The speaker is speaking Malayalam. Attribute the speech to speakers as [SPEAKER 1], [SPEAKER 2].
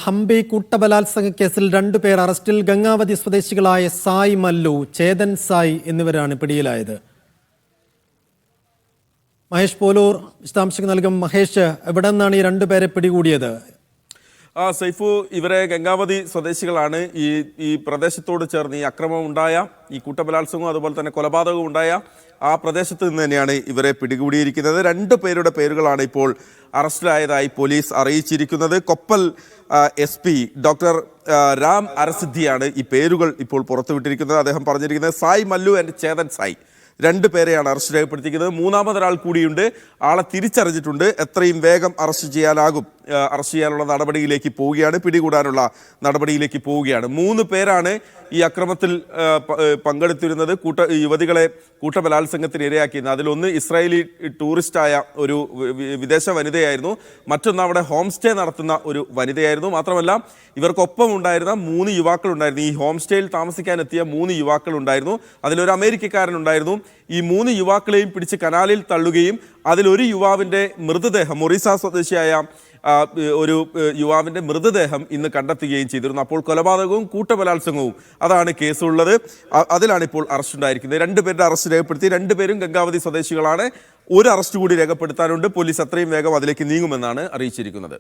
[SPEAKER 1] ഹംപി കൂട്ടബലാത്സംഗ കേസിൽ 2 പേർ അറസ്റ്റിൽ. ഗംഗാവതി സ്വദേശികളായ സായ് മല്ലു, ചേതൻ സായ് എന്നിവരാണ് പിടിയിലായത്. മഹേഷ് പോലൂർ വിശദാംശങ്ങൾ നൽകും. മഹേഷ്, എവിടെ നിന്നാണ് ഈ 2 പേരെ പിടികൂടിയത്?
[SPEAKER 2] സൈഫു, ഇവരെ ഗംഗാവതി സ്വദേശികളാണ്. ഈ പ്രദേശത്തോട് ചേർന്ന് ഈ അക്രമം ഉണ്ടായ, ഈ കൂട്ടബലാത്സംഗവും അതുപോലെ തന്നെ കൊലപാതകവും ഉണ്ടായ ആ പ്രദേശത്ത് നിന്ന് തന്നെയാണ് ഇവരെ പിടികൂടിയിരിക്കുന്നത്. 2 പേരുടെ പേരുകളാണ് ഇപ്പോൾ അറസ്റ്റിലായതായി പോലീസ് അറിയിച്ചിരിക്കുന്നത്. കൊപ്പൽ SP ഡോക്ടർ രാം അരസിദ്ധിയാണ് ഈ പേരുകൾ ഇപ്പോൾ പുറത്തുവിട്ടിരിക്കുന്നത്. അദ്ദേഹം പറഞ്ഞിരിക്കുന്നത് സായ് മല്ലു ആൻഡ് ചേതൻ സായ് 2 പേരെയാണ് അറസ്റ്റ് രേഖപ്പെടുത്തിയിരിക്കുന്നത്. മൂന്നാമതൊരാൾ കൂടിയുണ്ട്. ആളെ തിരിച്ചറിഞ്ഞിട്ടുണ്ട്. എത്രയും വേഗം അറസ്റ്റ് ചെയ്യാനുള്ള നടപടിയിലേക്ക് പോവുകയാണ്, പിടികൂടാനുള്ള നടപടിയിലേക്ക് പോവുകയാണ്. 3 പേരാണ് ഈ അക്രമത്തിൽ പങ്കെടുത്തിരുന്നത്. യുവതികളെ കൂട്ടബലാത്സംഗത്തിന് ഇരയാക്കിയിരുന്നത്. അതിലൊന്ന് ഇസ്രായേലി ടൂറിസ്റ്റായ ഒരു വിദേശ വനിതയായിരുന്നു. മറ്റൊന്ന് അവിടെ ഹോം സ്റ്റേ നടത്തുന്ന ഒരു വനിതയായിരുന്നു. മാത്രമല്ല ഇവർക്കൊപ്പം ഉണ്ടായിരുന്ന 3 യുവാക്കളുണ്ടായിരുന്നു. ഈ ഹോം സ്റ്റേയിൽ താമസിക്കാനെത്തിയ 3 യുവാക്കളുണ്ടായിരുന്നു. അതിലൊരു അമേരിക്കക്കാരനുണ്ടായിരുന്നു. ഈ 3 യുവാക്കളെയും പിടിച്ച് കനാലിൽ തള്ളുകയും അതിലൊരു യുവാവിൻ്റെ മൃതദേഹം, ഒറീസ സ്വദേശിയായ ഒരു യുവാവിൻ്റെ മൃതദേഹം ഇന്ന് കണ്ടെത്തുകയും ചെയ്തിരുന്നു. അപ്പോൾ കൊലപാതകവും കൂട്ടബലാത്സംഗവും അതാണ് കേസുള്ളത്. അതിലാണ് ഇപ്പോൾ അറസ്റ്റ് ഉണ്ടായിരിക്കുന്നത്. 2 പേരുടെ അറസ്റ്റ് രേഖപ്പെടുത്തി. 2 പേരും ഗംഗാവതി സ്വദേശികളാണ്. ഒരു അറസ്റ്റ് കൂടി രേഖപ്പെടുത്താനുണ്ട്. പോലീസ് അത്രയും വേഗം അതിലേക്ക് നീങ്ങുമെന്നാണ് അറിയിച്ചിരിക്കുന്നത്.